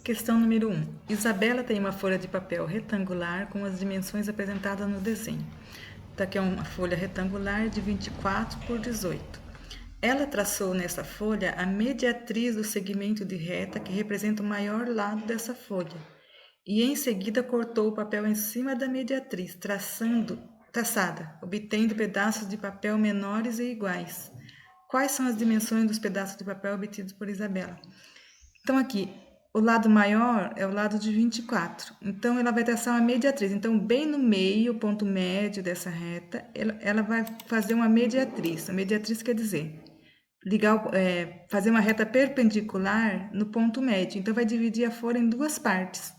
Questão número 1. Isabela tem uma folha de papel retangular com as dimensões apresentadas no desenho. Então, aqui é uma folha retangular de 24 por 18. Ela traçou nessa folha a mediatriz do segmento de reta que representa o maior lado dessa folha. E em seguida cortou o papel em cima da mediatriz, traçada, obtendo pedaços de papel menores e iguais. Quais são as dimensões dos pedaços de papel obtidos por Isabela? Então, aqui, o lado maior é o lado de 24. Então, ela vai traçar uma mediatriz. Então, bem no meio, o ponto médio dessa reta, ela vai fazer uma mediatriz. A mediatriz quer dizer fazer uma reta perpendicular no ponto médio. Então, vai dividir a folha em duas partes.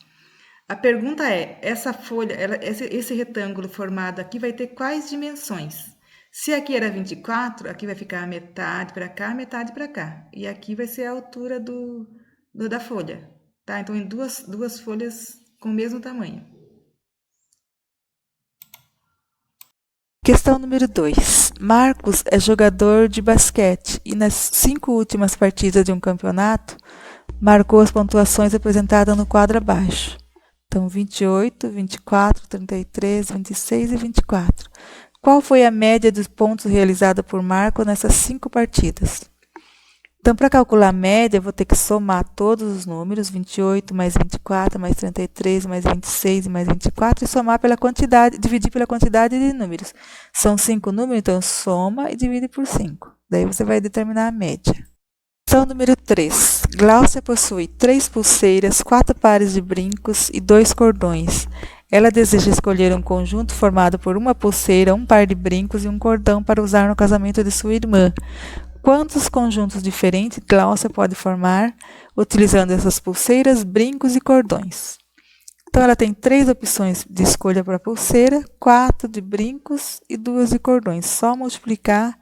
A pergunta é, essa folha, esse retângulo formado aqui vai ter quais dimensões? Se aqui era 24, aqui vai ficar metade para cá, metade para cá. E aqui vai ser a altura da folha, tá? Então, em duas folhas com o mesmo tamanho. Questão número 2. Marcos é jogador de basquete e nas 5 últimas partidas de um campeonato marcou as pontuações apresentadas no quadro abaixo. Então, 28, 24, 33, 26 e 24. Qual foi a média dos pontos realizada por Marco nessas 5 partidas? Então, para calcular a média, eu vou ter que somar todos os números, 28 mais 24, mais 33, mais 26 e mais 24, e somar pela quantidade, dividir pela quantidade de números. São 5 números, então soma e divide por 5. Daí você vai determinar a média. Questão número 3. Gláucia possui 3 pulseiras, 4 pares de brincos e 2 cordões. Ela deseja escolher um conjunto formado por uma pulseira, um par de brincos e um cordão para usar no casamento de sua irmã. Quantos conjuntos diferentes Gláucia pode formar utilizando essas pulseiras, brincos e cordões? Então, ela tem 3 opções de escolha para a pulseira, 4 de brincos e 2 de cordões. Só multiplicar,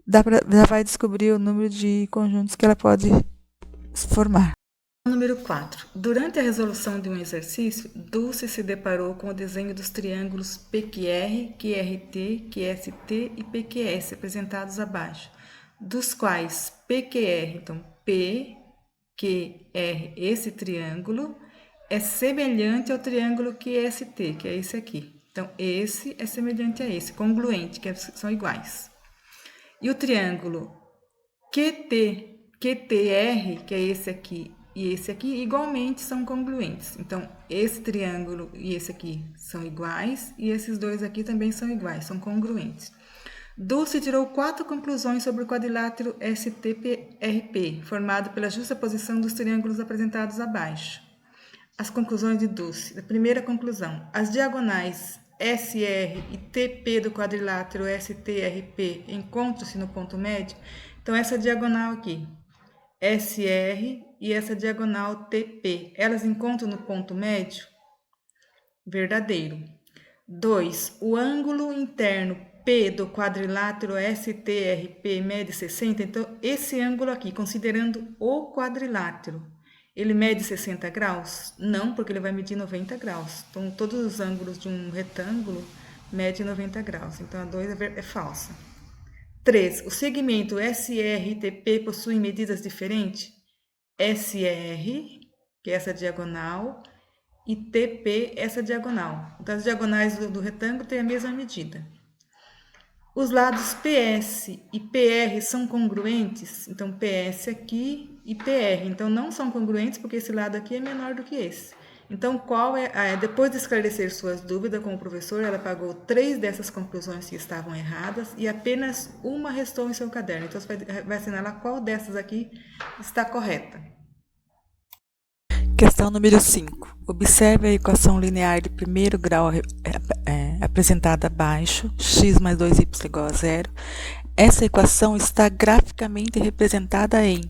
já vai descobrir o número de conjuntos que ela pode formar. Número 4. Durante a resolução de um exercício, Dulce se deparou com o desenho dos triângulos PQR, QRT, QST e PQS apresentados abaixo, dos quais PQR, então PQR, esse triângulo, é semelhante ao triângulo QST, que é esse aqui. Então, esse é semelhante a esse, congruente, que são iguais. E o triângulo QTR, que é esse aqui, e esse aqui, igualmente são congruentes. Então, esse triângulo e esse aqui são iguais, e esses dois aqui também são iguais, são congruentes. Dulce tirou 4 conclusões sobre o quadrilátero STRP, formado pela justaposição dos triângulos apresentados abaixo. As conclusões de Dulce. A primeira conclusão: as diagonais SR e TP do quadrilátero STRP encontram-se no ponto médio. Então, essa diagonal aqui, SR, e essa diagonal TP, elas encontram no ponto médio? Verdadeiro. 2. O ângulo interno P do quadrilátero STRP mede 60. Então, esse ângulo aqui, considerando o quadrilátero, ele mede 60 graus? Não, porque ele vai medir 90 graus. Então, todos os ângulos de um retângulo medem 90 graus. Então, a 2 é falsa. 3. O segmento SR e TP possuem medidas diferentes? SR, que é essa diagonal, e TP, essa diagonal. Então, as diagonais do retângulo têm a mesma medida. Os lados PS e PR são congruentes? Então, PS aqui e PR. Então, não são congruentes porque esse lado aqui é menor do que esse. Então, depois de esclarecer suas dúvidas com o professor, ela pagou 3 dessas conclusões que estavam erradas e apenas uma restou em seu caderno. Então, você vai assinalar qual dessas aqui está correta. Questão número 5. Observe a equação linear de primeiro grau apresentada abaixo, x mais 2y igual a 0. Essa equação está graficamente representada em...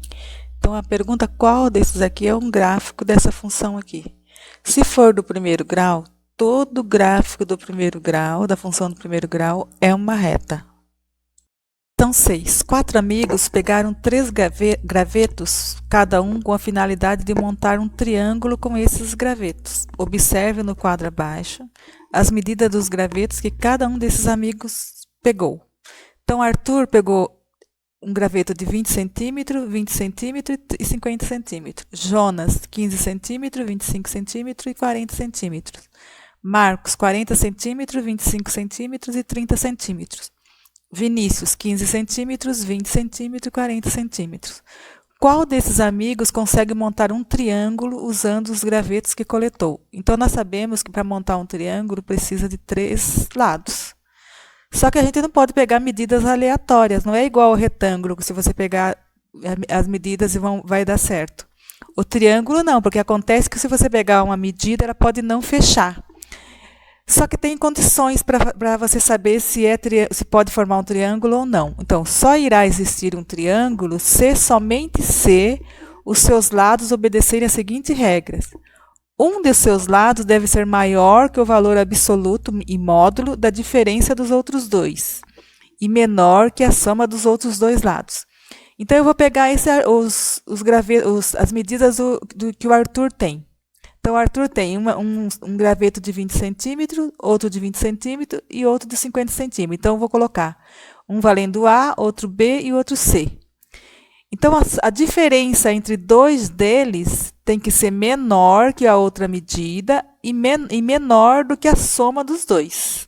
Então, a pergunta qual desses aqui é um gráfico dessa função aqui. Se for do primeiro grau, todo gráfico do primeiro grau, da função do primeiro grau, é uma reta. Questão 6. 4 amigos pegaram 3 gravetos, cada um com a finalidade de montar um triângulo com esses gravetos. Observe no quadro abaixo as medidas dos gravetos que cada um desses amigos pegou. Então, Arthur pegou um graveto de 20 centímetros, 20 centímetros e 50 centímetros. Jonas, 15 centímetros, 25 centímetros e 40 centímetros. Marcos, 40 centímetros, 25 centímetros e 30 centímetros. Vinícius, 15 centímetros, 20 centímetros e 40 centímetros. Qual desses amigos consegue montar um triângulo usando os gravetos que coletou? Então, nós sabemos que para montar um triângulo precisa de 3 lados. Só que a gente não pode pegar medidas aleatórias, não é igual ao retângulo, que se você pegar as medidas vai dar certo. O triângulo não, porque acontece que se você pegar uma medida, ela pode não fechar. Só que tem condições para você saber se pode formar um triângulo ou não. Então, só irá existir um triângulo somente se os seus lados obedecerem às seguintes regras. Um de seus lados deve ser maior que o valor absoluto e módulo da diferença dos outros dois, e menor que a soma dos outros dois lados. Então, eu vou pegar as medidas que o Arthur tem. Então, o Arthur tem um graveto de 20 centímetros, outro de 20 centímetros e outro de 50 centímetros. Então, eu vou colocar um valendo A, outro B e outro C. Então, a diferença entre dois deles tem que ser menor que a outra medida e menor do que a soma dos dois.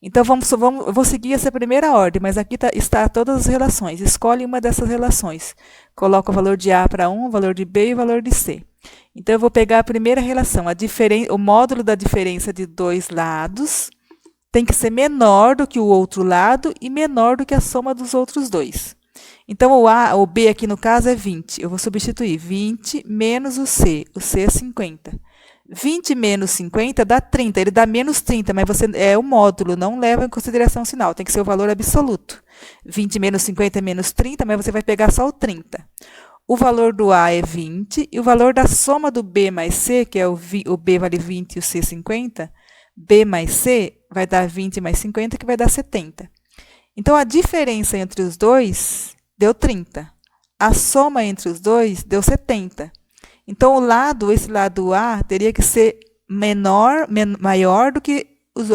Então, eu vou seguir essa primeira ordem, mas aqui está todas as relações. Escolhe uma dessas relações. Coloca o valor de A para 1, o valor de B e o valor de C. Então, eu vou pegar a primeira relação. O módulo da diferença de dois lados tem que ser menor do que o outro lado e menor do que a soma dos outros dois. Então, o B aqui no caso é 20. Eu vou substituir 20 menos o C é 50. 20 menos 50 dá 30, ele dá menos 30, mas é o módulo, não leva em consideração o sinal, tem que ser o valor absoluto. 20 menos 50 é menos 30, mas você vai pegar só o 30. O valor do A é 20, e o valor da soma do B mais C, que é o B vale 20 e o C 50, B mais C vai dar 20 mais 50, que vai dar 70. Então, a diferença entre os dois deu 30. A soma entre os dois deu 70. Então, esse lado A teria que ser maior do que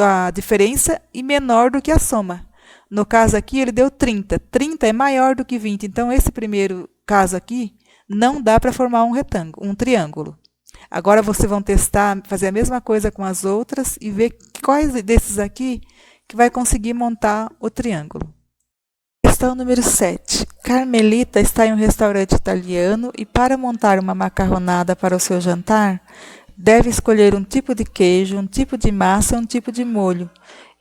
a diferença e menor do que a soma. No caso aqui, ele deu 30. 30 é maior do que 20. Então, esse primeiro caso aqui não dá para formar um triângulo. Agora, vocês vão testar, fazer a mesma coisa com as outras e ver quais desses aqui que vai conseguir montar o triângulo. Questão número 7. Carmelita está em um restaurante italiano e, para montar uma macarronada para o seu jantar, deve escolher um tipo de queijo, um tipo de massa e um tipo de molho.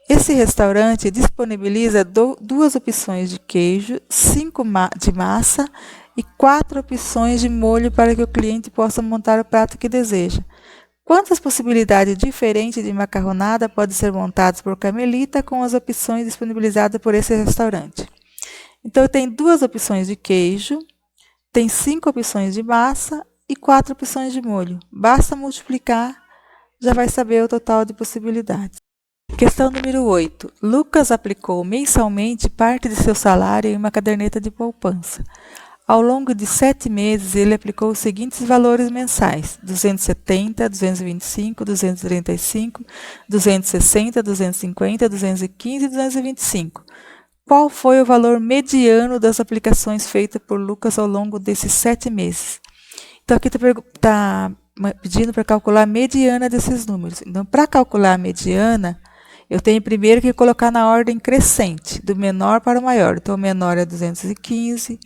Esse restaurante disponibiliza 2 opções de queijo, 5 de massa e 4 opções de molho para que o cliente possa montar o prato que deseja. Quantas possibilidades diferentes de macarronada podem ser montadas por Carmelita com as opções disponibilizadas por esse restaurante? Então, tem 2 opções de queijo, tem 5 opções de massa e 4 opções de molho. Basta multiplicar, já vai saber o total de possibilidades. Questão número 8. Lucas aplicou mensalmente parte de seu salário em uma caderneta de poupança. Ao longo de 7 meses, ele aplicou os seguintes valores mensais: 270, 225, 235, 260, 250, 215 e 225. Qual foi o valor mediano das aplicações feitas por Lucas ao longo desses 7 meses? Então, aqui está pedindo para calcular a mediana desses números. Então, para calcular a mediana, eu tenho primeiro que colocar na ordem crescente, do menor para o maior. Então, o menor é 215,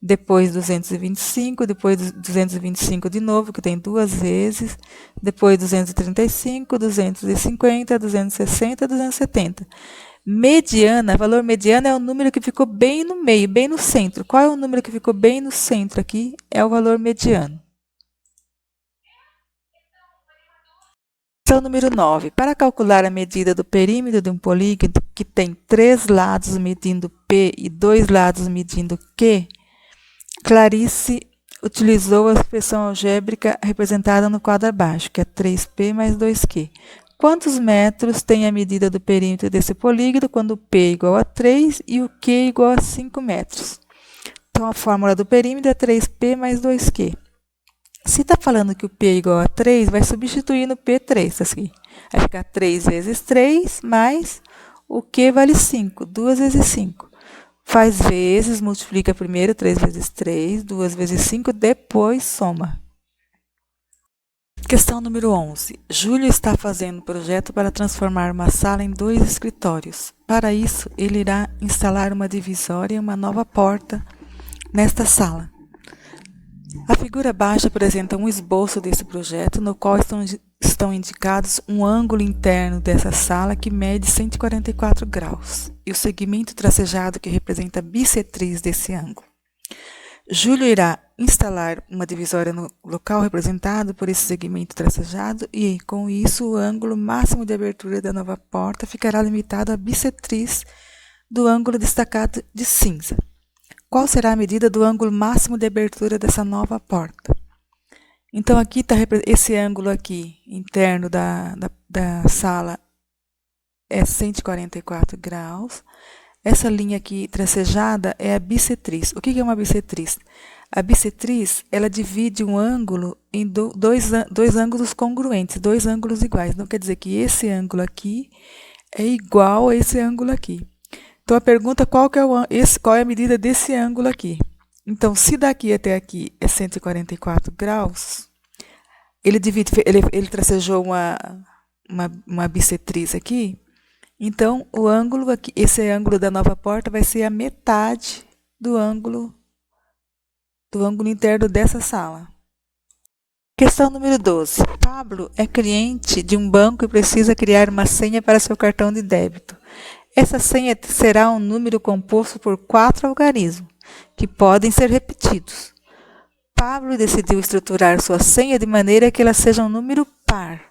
depois 225, depois 225 de novo, que tem 2 vezes, depois 235, 250, 260, 270. Mediana, valor mediano é o número que ficou bem no meio, bem no centro. Qual é o número que ficou bem no centro aqui? É o valor mediano. Questão número 9. Para calcular a medida do perímetro de um polígono que tem 3 lados medindo P e 2 lados medindo Q, Clarice utilizou a expressão algébrica representada no quadro abaixo, que é 3P mais 2Q. Quantos metros tem a medida do perímetro desse polígono quando o P é igual a 3 e o Q é igual a 5 metros? Então, a fórmula do perímetro é 3P mais 2Q. Se está falando que o P é igual a 3, vai substituir no P3, assim. Vai ficar 3 vezes 3 mais o Q vale 5, 2 vezes 5. Faz vezes, multiplica primeiro 3 vezes 3, 2 vezes 5, depois soma. Questão número 11. Júlio está fazendo um projeto para transformar uma sala em 2 escritórios. Para isso, ele irá instalar uma divisória e uma nova porta nesta sala. A figura abaixo apresenta um esboço desse projeto, no qual estão indicados um ângulo interno dessa sala que mede 144 graus e o segmento tracejado que representa a bissetriz desse ângulo. Júlio irá instalar uma divisória no local representado por esse segmento tracejado e, com isso, o ângulo máximo de abertura da nova porta ficará limitado à bissetriz do ângulo destacado de cinza. Qual será a medida do ângulo máximo de abertura dessa nova porta? Então, aqui está esse ângulo aqui, interno da sala, é 144 graus. Essa linha aqui tracejada é a bissetriz. O que é uma bissetriz? A bissetriz, ela divide um ângulo em dois ângulos congruentes, 2 ângulos iguais. Não quer dizer que esse ângulo aqui é igual a esse ângulo aqui. Então, a pergunta qual é a medida desse ângulo aqui? Então, se daqui até aqui é 144 graus, ele tracejou uma bissetriz aqui, então o ângulo aqui, esse ângulo da nova porta vai ser a metade do ângulo interno dessa sala. Questão número 12. Pablo é cliente de um banco e precisa criar uma senha para seu cartão de débito. Essa senha será um número composto por 4 algarismos, que podem ser repetidos. Pablo decidiu estruturar sua senha de maneira que ela seja um número par.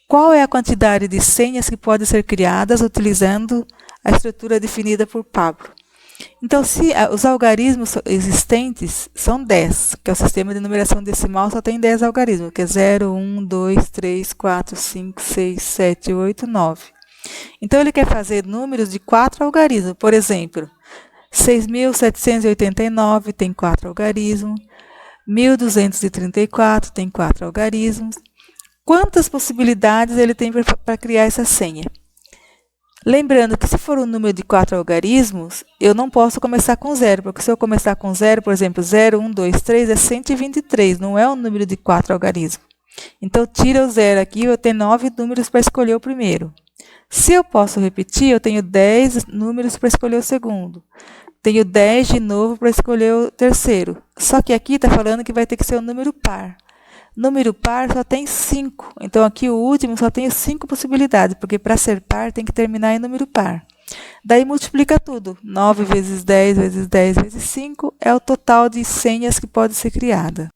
Qual é a quantidade de senhas que podem ser criadas utilizando a estrutura definida por Pablo? Então, se os algarismos existentes são 10, que é o sistema de numeração decimal, só tem 10 algarismos, que é 0, 1, 2, 3, 4, 5, 6, 7, 8, 9. Então, ele quer fazer números de 4 algarismos. Por exemplo, 6.789 tem 4 algarismos, 1.234 tem 4 algarismos. Quantas possibilidades ele tem para criar essa senha? Lembrando que se for um número de 4 algarismos, eu não posso começar com 0, porque se eu começar com 0, por exemplo, 0, 1, 2, 3 é 123, não é um número de 4 algarismos. Então, tira o 0 aqui, eu tenho 9 números para escolher o primeiro. Se eu posso repetir, eu tenho 10 números para escolher o segundo. Tenho 10 de novo para escolher o terceiro. Só que aqui está falando que vai ter que ser um número par. Número par só tem 5. Então, aqui o último só tem 5 possibilidades, porque para ser par tem que terminar em número par. Daí multiplica tudo. 9 vezes 10 vezes 10 vezes 5 é o total de senhas que pode ser criada.